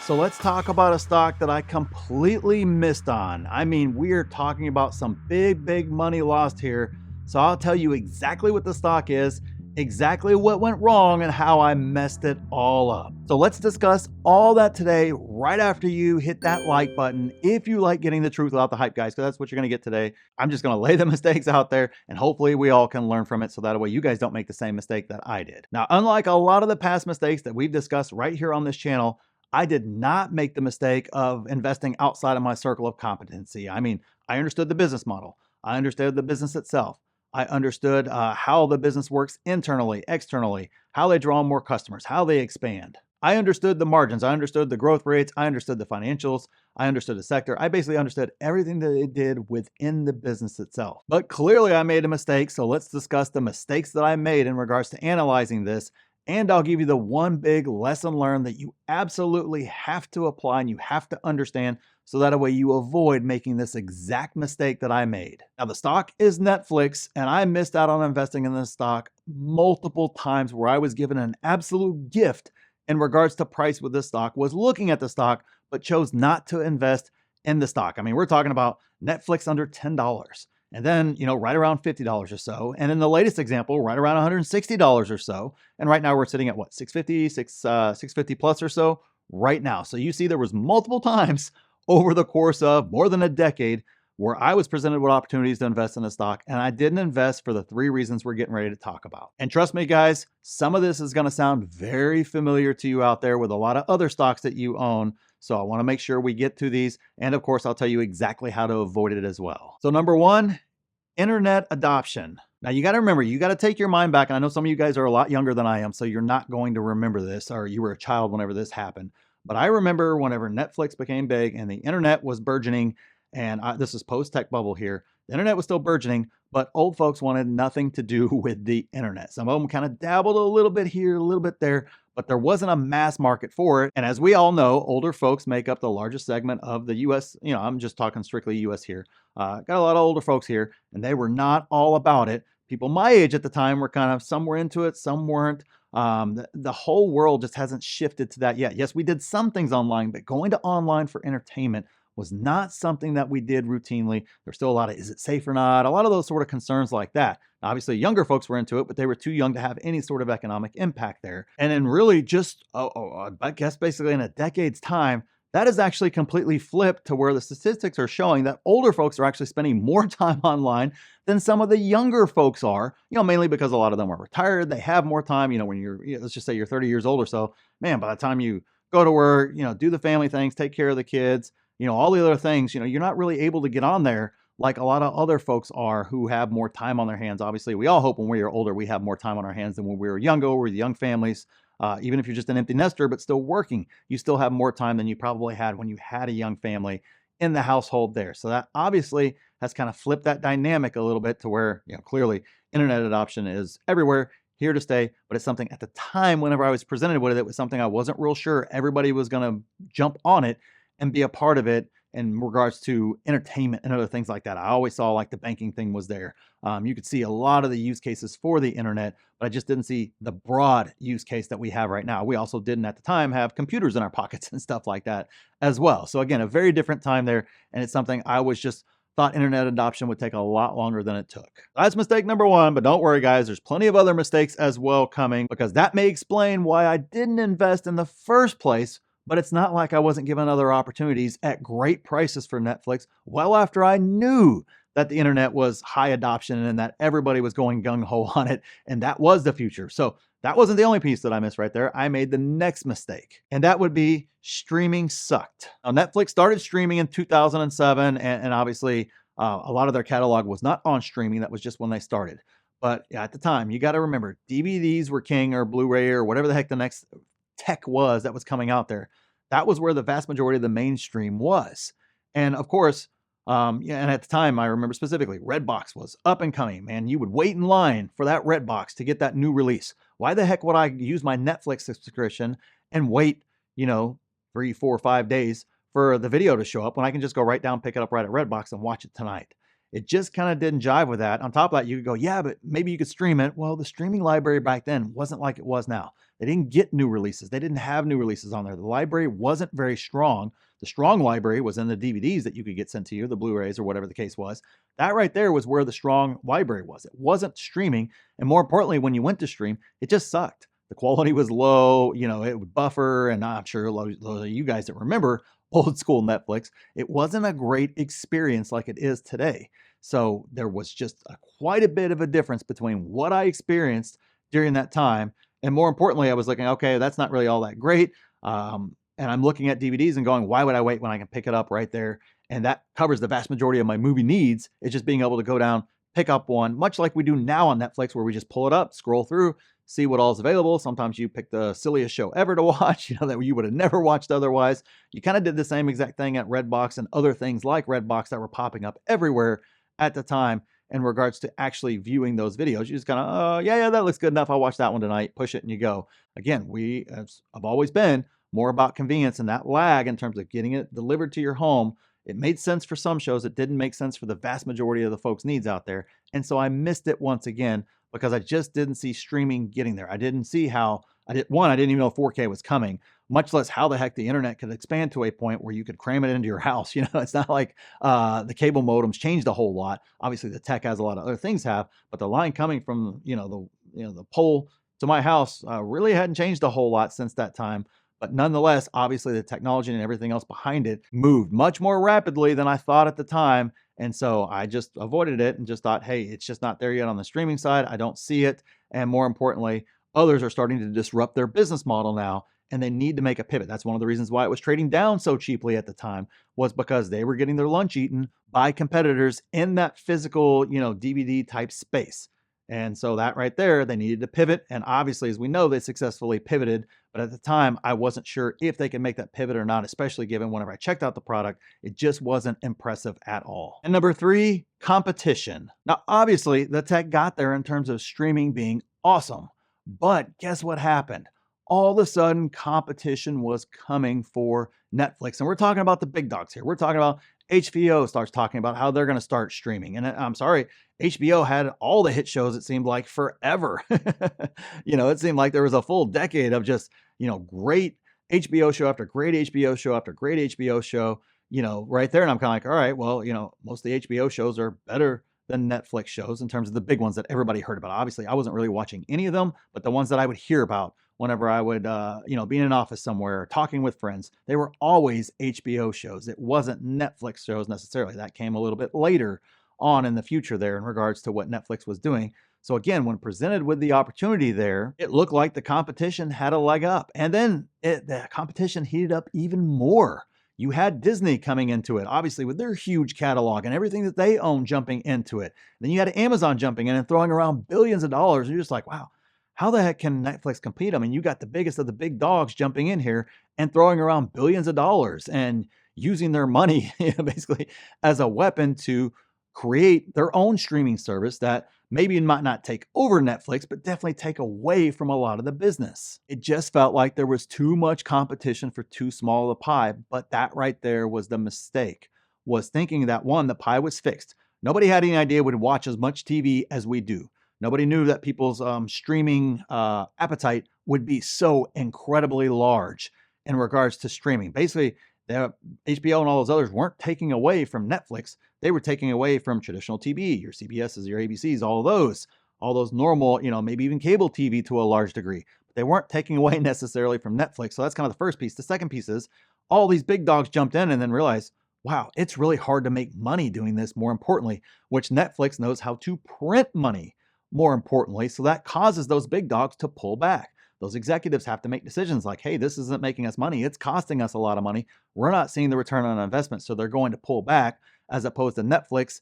So let's talk about a stock that I completely missed on. I mean, we're talking about some big money lost here. So I'll tell you exactly what the stock is, exactly what went wrong, and how I messed it all up. So let's discuss all that today, right after you hit that like button. If you like getting the truth without the hype, guys, because that's what you're going to get today. I'm just going to lay the mistakes out there, and hopefully we all can learn from it so that way you guys don't make the same mistake that I did. Now, unlike a lot of the past mistakes that we've discussed right here on this channel, I did not make the mistake of investing outside of my circle of competency. I mean, I understood the business model. I understood the business itself. I understood how the business works internally, externally, how they draw more customers, how they expand. I understood the margins. I understood the growth rates. I understood the financials. I understood the sector. I basically understood everything that it did within the business itself. But clearly I made a mistake. So let's discuss the mistakes that I made in regards to analyzing this. And I'll give you the one big lesson learned that you absolutely have to apply and you have to understand so that way you avoid making this exact mistake that I made. Now, the stock is Netflix, and I missed out on investing in this stock multiple times where I was given an absolute gift in regards to price with this stock, was looking at the stock, but chose not to invest in the stock. I mean, we're talking about Netflix under $10. And then, right around $50 or so. And in the latest example, right around $160 or so. And right now we're sitting at what, 650, 650 plus or so right now. So you see there was multiple times over the course of more than a decade where I was presented with opportunities to invest in a stock, and I didn't invest for the three reasons we're getting ready to talk about. And trust me, guys, some of this is going to sound very familiar to you out there with a lot of other stocks that you own. So I want to make sure we get to these. And of course, I'll tell you exactly how to avoid it as well. So number one, internet adoption. Now you got to remember, you got to take your mind back. And I know some of you guys are a lot younger than I am, so you're not going to remember this, or you were a child whenever this happened. But I remember whenever Netflix became big and the internet was burgeoning, and this is post-tech bubble here, the internet was still burgeoning, but old folks wanted nothing to do with the internet. Some of them kind of dabbled a little bit here, a little bit there, but there wasn't a mass market for it. And as we all know, older folks make up the largest segment of the US. I'm just talking strictly US here. Got a lot of older folks here, and they were not all about it. People my age at the time were kind of, some were into it, some weren't. The whole world just hasn't shifted to that yet. Yes, we did some things online, but going to online for entertainment was not something that we did routinely. There's still a lot of, is it safe or not? A lot of those sort of concerns like that. Obviously, younger folks were into it, but they were too young to have any sort of economic impact there. And then really just, I guess basically in a decade's time, that is actually completely flipped to where the statistics are showing that older folks are actually spending more time online than some of the younger folks are, mainly because a lot of them are retired. They have more time, when you're, let's just say you're 30 years old or so, man, by the time you go to work, do the family things, take care of the kids, all the other things, you're not really able to get on there like a lot of other folks are who have more time on their hands. Obviously, we all hope when we are older, we have more time on our hands than when we were younger, we're young families. Even if you're just an empty nester, but still working, you still have more time than you probably had when you had a young family in the household there. So that obviously has kind of flipped that dynamic a little bit to where, clearly internet adoption is everywhere, here to stay. But it's something at the time, whenever I was presented with it, it was something I wasn't real sure everybody was going to jump on it and be a part of it in regards to entertainment and other things like that. I always saw like the banking thing was there. You could see a lot of the use cases for the internet, but I just didn't see the broad use case that we have right now. We also didn't at the time have computers in our pockets and stuff like that as well. So again, a very different time there. And it's something I was just thought internet adoption would take a lot longer than it took. That's mistake number one, but don't worry guys, there's plenty of other mistakes as well coming, because that may explain why I didn't invest in the first place. But it's not like I wasn't given other opportunities at great prices for Netflix well after I knew that the internet was high adoption and that everybody was going gung-ho on it, and that was the future. So that wasn't the only piece that I missed right there. I made the next mistake, and that would be streaming sucked. Now, Netflix started streaming in 2007, and obviously a lot of their catalog was not on streaming. That was just when they started. But yeah, at the time, you got to remember, DVDs were king, or Blu-ray, or whatever the heck the next tech was that was coming out there. That was where the vast majority of the mainstream was. And of course, and at the time, I remember specifically, Redbox was up and coming, man. You would wait in line for that Redbox to get that new release. Why the heck would I use my Netflix subscription and wait, 3, 4, 5 days for the video to show up when I can just go right down, pick it up right at Redbox and watch it tonight? It just kind of didn't jive with that. On top of that, you could go, yeah, but maybe you could stream it. Well, the streaming library back then wasn't like it was now. They didn't get new releases. They didn't have new releases on there. The library wasn't very strong. The strong library was in the DVDs that you could get sent to you, the Blu-rays or whatever the case was. That right there was where the strong library was. It wasn't streaming. And more importantly, when you went to stream, it just sucked. The quality was low, it would buffer. And I'm sure a lot of you guys that remember old school Netflix, it wasn't a great experience like it is today. So there was just quite a bit of a difference between what I experienced during that time. And more importantly, I was looking, okay, that's not really all that great. And I'm looking at DVDs and going, why would I wait when I can pick it up right there? And that covers the vast majority of my movie needs. It's just being able to go down, pick up one, much like we do now on Netflix, where we just pull it up, scroll through, see what all is available. Sometimes you pick the silliest show ever to watch, that you would have never watched otherwise. You kind of did the same exact thing at Redbox and other things like Redbox that were popping up everywhere at the time in regards to actually viewing those videos. You just kind of, oh, yeah, that looks good enough. I'll watch that one tonight. Push it and you go. Again, I've always been more about convenience and that lag in terms of getting it delivered to your home. It made sense for some shows. It didn't make sense for the vast majority of the folks' needs out there. And so I missed it once again because I just didn't see streaming getting there. I didn't see how, I didn't even know 4K was coming, much less how the heck the internet could expand to a point where you could cram it into your house. It's not like the cable modems changed a whole lot. Obviously the tech has a lot of other things but the line coming from, the pole to my house really hadn't changed a whole lot since that time. But nonetheless, obviously the technology and everything else behind it moved much more rapidly than I thought at the time. And so I just avoided it and just thought, hey, it's just not there yet on the streaming side. I don't see it. And more importantly, others are starting to disrupt their business model now, and they need to make a pivot. That's one of the reasons why it was trading down so cheaply at the time, was because they were getting their lunch eaten by competitors in that physical, DVD type space. And so that right there, they needed to pivot. And obviously, as we know, they successfully pivoted. But at the time, I wasn't sure if they could make that pivot or not, especially given whenever I checked out the product, it just wasn't impressive at all. And number 3, competition. Now, obviously, the tech got there in terms of streaming being awesome. But guess what happened? All of a sudden, competition was coming for Netflix. And we're talking about the big dogs here. We're talking about HBO starts talking about how they're going to start streaming. And I'm sorry, HBO had all the hit shows, it seemed like, forever. It seemed like there was a full decade of just, great HBO show after great HBO show after great HBO show, right there. And I'm kind of like, all right, well, most of the HBO shows are better than Netflix shows in terms of the big ones that everybody heard about. Obviously, I wasn't really watching any of them, but the ones that I would hear about whenever I would, be in an office somewhere or talking with friends, they were always HBO shows. It wasn't Netflix shows necessarily. That came a little bit later on in the future there in regards to what Netflix was doing. So again, when presented with the opportunity there, it looked like the competition had a leg up. And then the competition heated up even more. You had Disney coming into it, obviously, with their huge catalog and everything that they own jumping into it. Then you had Amazon jumping in and throwing around billions of dollars. And you're just like, wow, how the heck can Netflix compete? I mean, you got the biggest of the big dogs jumping in here and throwing around billions of dollars and using their money basically as a weapon to create their own streaming service that maybe might not take over Netflix, but definitely take away from a lot of the business. It just felt like there was too much competition for too small a pie, but that right there was the mistake, was thinking that one, the pie was fixed. Nobody had any idea we'd watch as much TV as we do. Nobody knew that people's streaming appetite would be so incredibly large in regards to streaming. Basically, HBO and all those others weren't taking away from Netflix. They were taking away from traditional TV, your CBSs, your ABCs, all those normal, maybe even cable TV to a large degree. But they weren't taking away necessarily from Netflix. So that's kind of the first piece. The second piece is all these big dogs jumped in and then realized, wow, it's really hard to make money doing this, more importantly, which Netflix knows how to print money, more importantly. So that causes those big dogs to pull back. Those executives have to make decisions like, hey, this isn't making us money. It's costing us a lot of money. We're not seeing the return on investment. So they're going to pull back, as opposed to Netflix.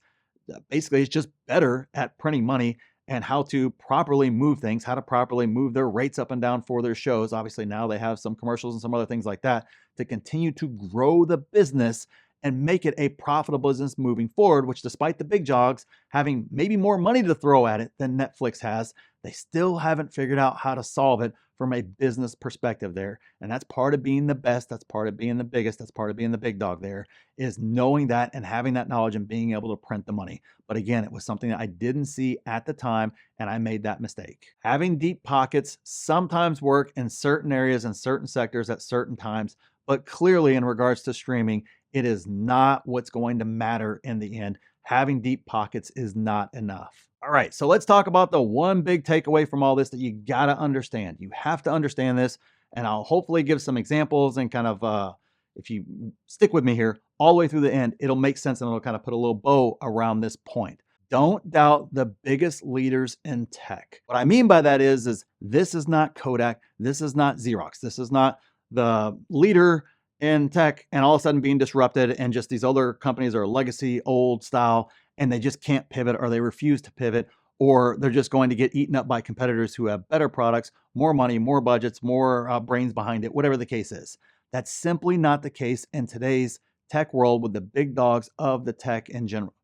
Basically, it's just better at printing money and how to properly move things, how to properly move their rates up and down for their shows. Obviously, now they have some commercials and some other things like that to continue to grow the business and make it a profitable business moving forward, which despite the big dogs having maybe more money to throw at it than Netflix has, they still haven't figured out how to solve it from a business perspective there. And that's part of being the best. That's part of being the biggest. That's part of being the big dog there, is knowing that and having that knowledge and being able to print the money. But again, it was something that I didn't see at the time, and I made that mistake. Having deep pockets sometimes work in certain areas and certain sectors at certain times, but clearly in regards to streaming, it is not what's going to matter in the end. Having deep pockets is not enough. All right, so let's talk about the one big takeaway from all this that you got to understand. You have to understand this, and I'll hopefully give some examples and kind of, if you stick with me here all the way through the end, it'll make sense and it'll kind of put a little bow around this point. Don't doubt the biggest leaders in tech. What I mean by that is this is not Kodak, this is not Xerox, this is not the leader in tech and all of a sudden being disrupted, and just these other companies are legacy, old style, and they just can't pivot, or they refuse to pivot, or they're just going to get eaten up by competitors who have better products, more money, more budgets, more brains behind it, whatever the case is. That's simply not the case in today's tech world with the big dogs of the tech in general,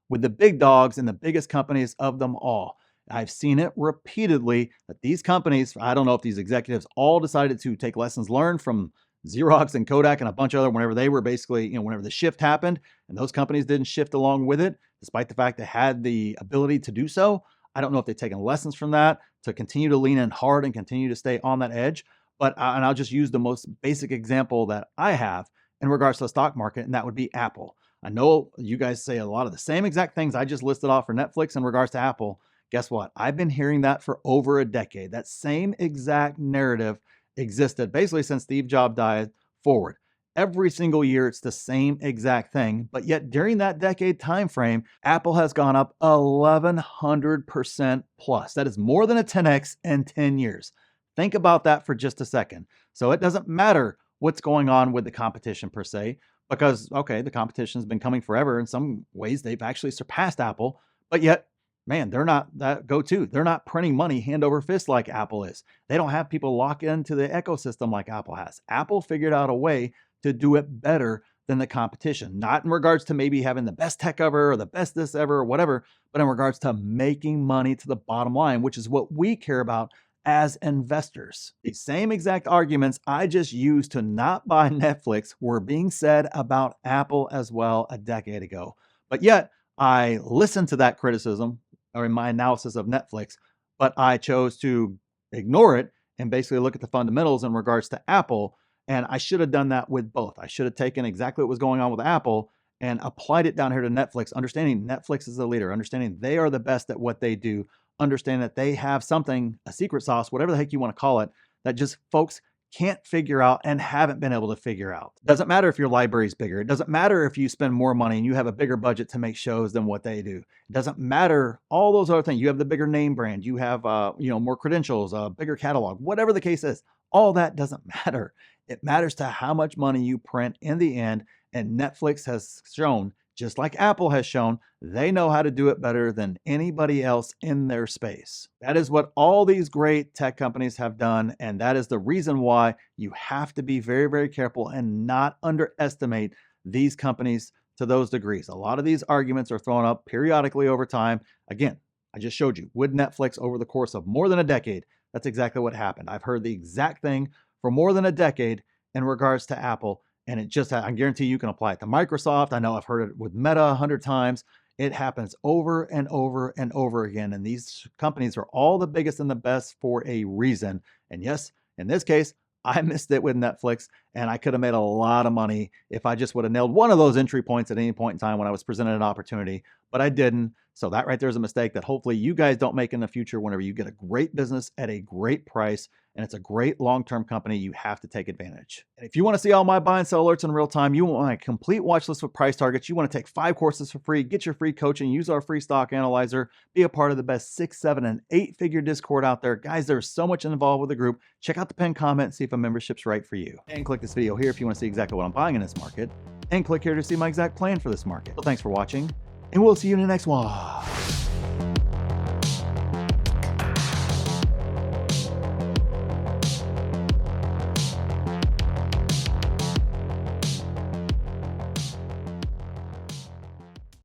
with the big dogs and the biggest companies of them all. I've seen it repeatedly that these companies, I don't know if these executives all decided to take lessons learned from Xerox and Kodak and a bunch of other, whenever they were basically, whenever the shift happened and those companies didn't shift along with it, despite the fact they had the ability to do so. I don't know if they've taken lessons from that to continue to lean in hard and continue to stay on that edge. But, and I'll just use the most basic example that I have in regards to the stock market, and that would be Apple. I know you guys say a lot of the same exact things I just listed off for Netflix in regards to Apple. Guess what? I've been hearing that for over a decade. That same exact narrative existed basically since Steve Jobs died forward. Every single year, it's the same exact thing. But yet during that decade time frame, Apple has gone up 1,100% plus. That is more than a 10x in 10 years. Think about that for just a second. So it doesn't matter what's going on with the competition per se, because, okay, the competition has been coming forever. In some ways, they've actually surpassed Apple, but yet, man, they're not that go-to. They're not printing money hand over fist like Apple is. They don't have people lock into the ecosystem like Apple has. Apple figured out a way to do it better than the competition, not in regards to maybe having the best tech ever or the best this ever or whatever, but in regards to making money to the bottom line, which is what we care about as investors. The same exact arguments I just used to not buy Netflix were being said about Apple as well a decade ago. But yet I listened to that criticism or in my analysis of Netflix, but I chose to ignore it and basically look at the fundamentals in regards to Apple. And I should have done that with both. I should have taken exactly what was going on with Apple and applied it down here to Netflix, understanding Netflix is the leader, understanding they are the best at what they do, understand that they have something, a secret sauce, whatever the heck you want to call it, that just folks can't figure out and haven't been able to figure out. It doesn't matter if your library is bigger. It doesn't matter if you spend more money and you have a bigger budget to make shows than what they do. It doesn't matter all those other things. You have the bigger name brand. You have more credentials, a bigger catalog, whatever the case is. All that doesn't matter. It matters to how much money you print in the end. And Netflix has shown, just like Apple has shown, they know how to do it better than anybody else in their space. That is what all these great tech companies have done, and that is the reason why you have to be very, very careful and not underestimate these companies to those degrees. A lot of these arguments are thrown up periodically over time. Again, I just showed you with Netflix over the course of more than a decade, that's exactly what happened. I've heard the exact thing for more than a decade in regards to Apple. And it just, I guarantee you can apply it to Microsoft. I know I've heard it with Meta 100 times. It happens over and over and over again. And these companies are all the biggest and the best for a reason. And yes, in this case, I missed it with Netflix, and I could have made a lot of money if I just would have nailed one of those entry points at any point in time when I was presented an opportunity, but I didn't. So that right there is a mistake that hopefully you guys don't make in the future. Whenever you get a great business at a great price and it's a great long-term company, you have to take advantage. And if you want to see all my buy and sell alerts in real time, you want a complete watch list with price targets, you want to take 5 courses for free, get your free coaching, use our free stock analyzer, be a part of the best 6, 7, and 8-figure Discord out there. Guys, there's so much involved with the group. Check out the pinned comment and see if a membership's right for you. And click this video here if you want to see exactly what I'm buying in this market. And click here to see my exact plan for this market. So thanks for watching, and we'll see you in the next one.